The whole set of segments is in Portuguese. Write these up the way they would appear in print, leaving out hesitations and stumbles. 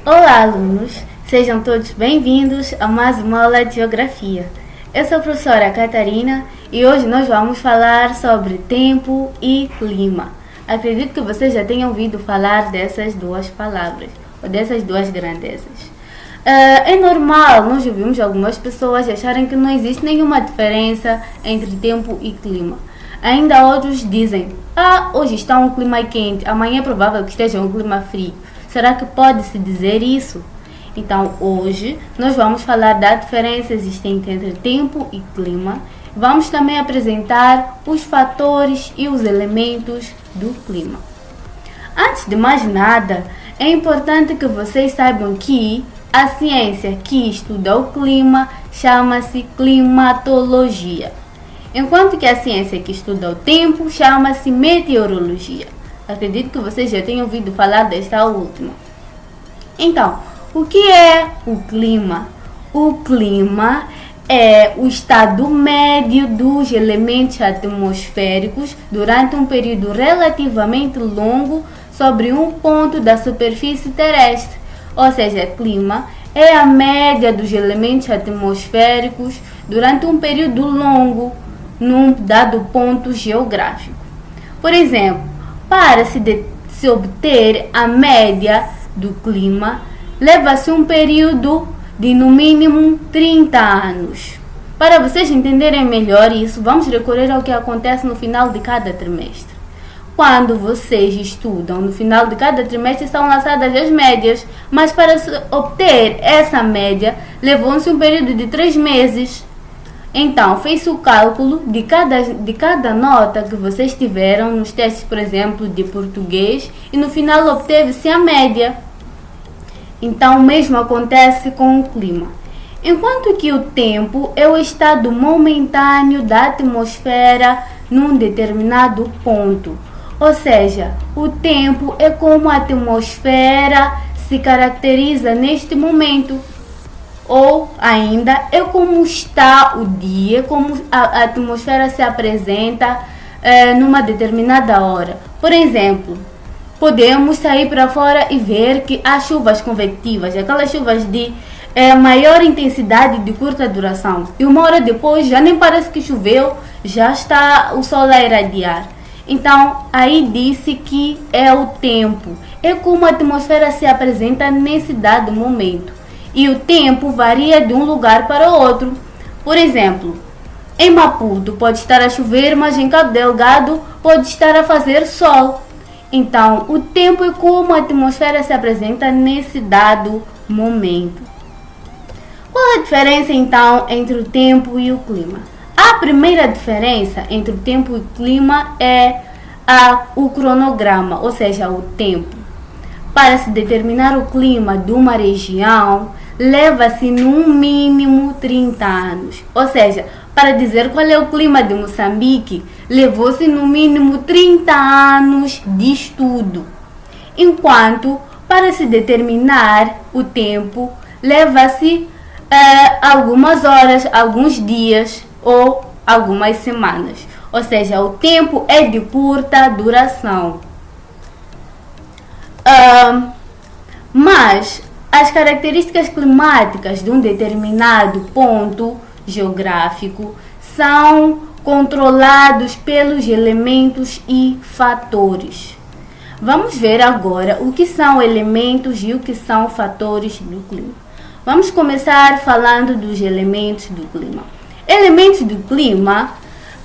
Olá, alunos! Sejam todos bem-vindos a mais uma aula de Geografia. Eu sou a professora Catarina e hoje nós vamos falar sobre tempo e clima. Acredito que vocês já tenham ouvido falar dessas duas palavras, ou dessas duas grandezas. É normal nós ouvimos algumas pessoas acharem que não existe nenhuma diferença entre tempo e clima. Ainda outros dizem, hoje está um clima quente, amanhã é provável que esteja um clima frio. Será que pode-se dizer isso? Então, hoje, nós vamos falar da diferença existente entre tempo e clima. Vamos também apresentar os fatores e os elementos do clima. Antes de mais nada, é importante que vocês saibam que a ciência que estuda o clima chama-se climatologia, enquanto que a ciência que estuda o tempo chama-se meteorologia. Acredito que vocês já tenham ouvido falar desta última. Então, o que é o clima? O clima é o estado médio dos elementos atmosféricos durante um período relativamente longo sobre um ponto da superfície terrestre. Ou seja, clima é a média dos elementos atmosféricos durante um período longo num dado ponto geográfico. Por exemplo, para se obter a média do clima, leva-se um período de no mínimo 30 anos. Para vocês entenderem melhor isso, vamos recorrer ao que acontece no final de cada trimestre. Quando vocês estudam, no final de cada trimestre são lançadas as médias, mas para se obter essa média, levou-se um período de 3 meses. Então, fez-se o cálculo de cada nota que vocês tiveram nos testes, por exemplo, de português, e no final obteve-se a média. Então, o mesmo acontece com o clima. Enquanto que o tempo é o estado momentâneo da atmosfera num determinado ponto. Ou seja, o tempo é como a atmosfera se caracteriza neste momento. Ou ainda é como está o dia, como a atmosfera se apresenta numa determinada hora. Por exemplo, podemos sair para fora e ver que há chuvas convectivas, aquelas chuvas de maior intensidade de curta duração. E uma hora depois já nem parece que choveu, já está o sol a irradiar. Então, aí disse que é o tempo. É como a atmosfera se apresenta nesse dado momento. E o tempo varia de um lugar para outro. Por exemplo, em Maputo pode estar a chover, mas em Cabo Delgado pode estar a fazer sol. Então, o tempo é como a atmosfera se apresenta nesse dado momento. Qual a diferença, então, entre o tempo e o clima? A primeira diferença entre o tempo e o clima é o cronograma, ou seja, o tempo. Para se determinar o clima de uma região, leva-se no mínimo 30 anos. Ou seja, para dizer qual é o clima de Moçambique, levou-se no mínimo 30 anos de estudo. Enquanto, para se determinar o tempo, leva-se algumas horas, alguns dias ou algumas semanas. Ou seja, o tempo é de curta duração. Mas as características climáticas de um determinado ponto geográfico são controlados pelos elementos e fatores. Vamos ver agora o que são elementos e o que são fatores do clima. Vamos começar falando dos elementos do clima. Elementos do clima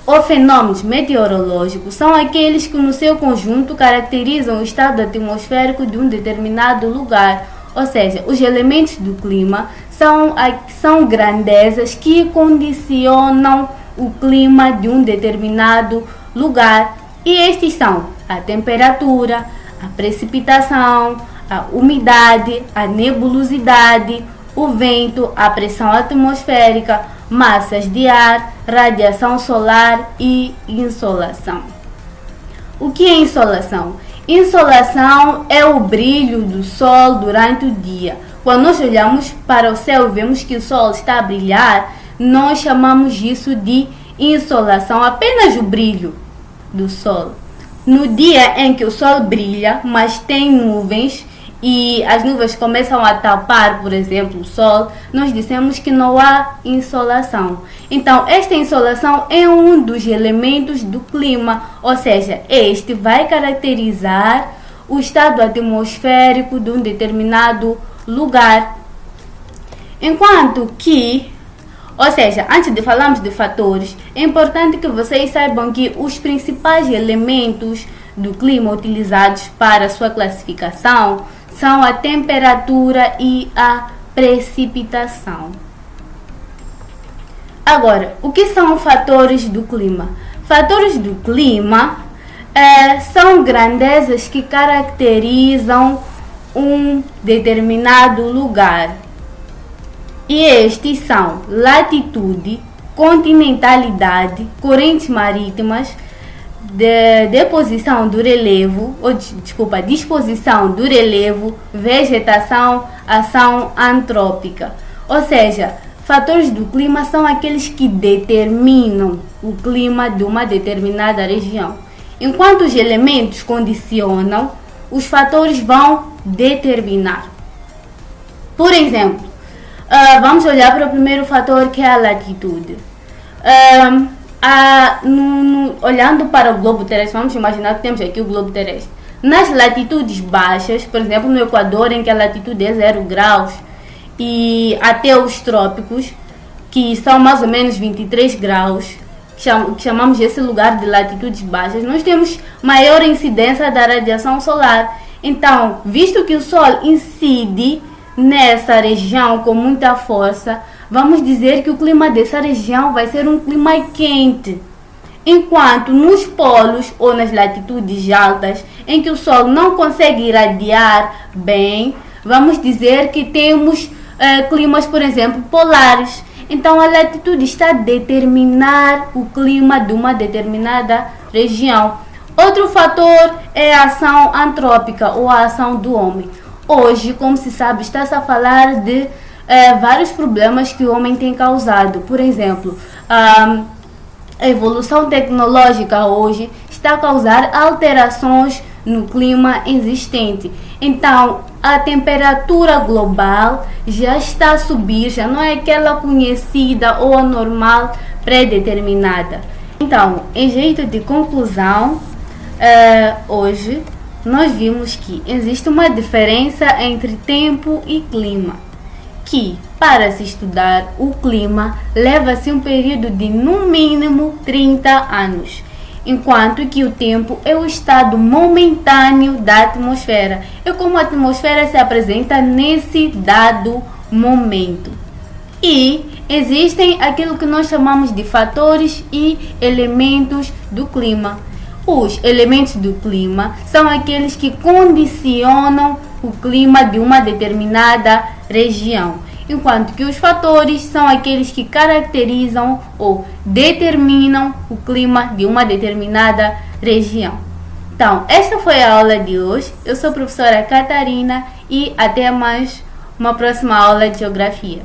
ou fenômenos meteorológicos são aqueles que no seu conjunto caracterizam o estado atmosférico de um determinado lugar. Ou seja, os elementos do clima são grandezas que condicionam o clima de um determinado lugar. E estes são a temperatura, a precipitação, a umidade, a nebulosidade, o vento, a pressão atmosférica, massas de ar, radiação solar e insolação. O que é insolação? Insolação é o brilho do sol durante o dia. Quando nós olhamos para o céu e vemos que o sol está a brilhar, nós chamamos isso de insolação, apenas o brilho do sol. No dia em que o sol brilha, mas tem nuvens e as nuvens começam a tapar, por exemplo, o sol, nós dissemos que não há insolação. Então, esta insolação é um dos elementos do clima, ou seja, este vai caracterizar o estado atmosférico de um determinado lugar. Enquanto que, ou seja, antes de falarmos de fatores, é importante que vocês saibam que os principais elementos do clima utilizados para sua classificação são a temperatura e a precipitação. Agora, o que são fatores do clima? Fatores do clima são grandezas que caracterizam um determinado lugar. E estes são latitude, continentalidade, correntes marítimas, disposição do relevo, vegetação, ação antrópica. Ou seja, fatores do clima são aqueles que determinam o clima de uma determinada região. Enquanto os elementos condicionam, os fatores vão determinar. Por exemplo, vamos olhar para o primeiro fator, que é a latitude. Olhando para o globo terrestre, vamos imaginar que temos aqui o globo terrestre. Nas latitudes baixas, por exemplo, no Equador, em que a latitude é 0 graus, e até os trópicos, que são mais ou menos 23 graus, que chamamos esse lugar de latitudes baixas, nós temos maior incidência da radiação solar. Então, visto que o Sol incide nessa região com muita força, vamos dizer que o clima dessa região vai ser um clima quente. Enquanto nos polos ou nas latitudes altas, em que o Sol não consegue irradiar bem, vamos dizer que temos climas, por exemplo, polares. Então, a latitude está a determinar o clima de uma determinada região. Outro fator é a ação antrópica ou a ação do homem. Hoje, como se sabe, está-se a falar de vários problemas que o homem tem causado. Por exemplo, a evolução tecnológica hoje está a causar alterações no clima existente. Então, a temperatura global já está a subir, já não é aquela conhecida ou a normal pré-determinada. Então, em jeito de conclusão, hoje nós vimos que existe uma diferença entre tempo e clima, que para se estudar o clima leva-se um período de no mínimo 30 anos, enquanto que o tempo é o estado momentâneo da atmosfera, é como a atmosfera se apresenta nesse dado momento. E existem aquilo que nós chamamos de fatores e elementos do clima. Os elementos do clima são aqueles que condicionam o clima de uma determinada região, enquanto que os fatores são aqueles que caracterizam ou determinam o clima de uma determinada região. Então, esta foi a aula de hoje. Eu sou a professora Catarina e até mais uma próxima aula de Geografia.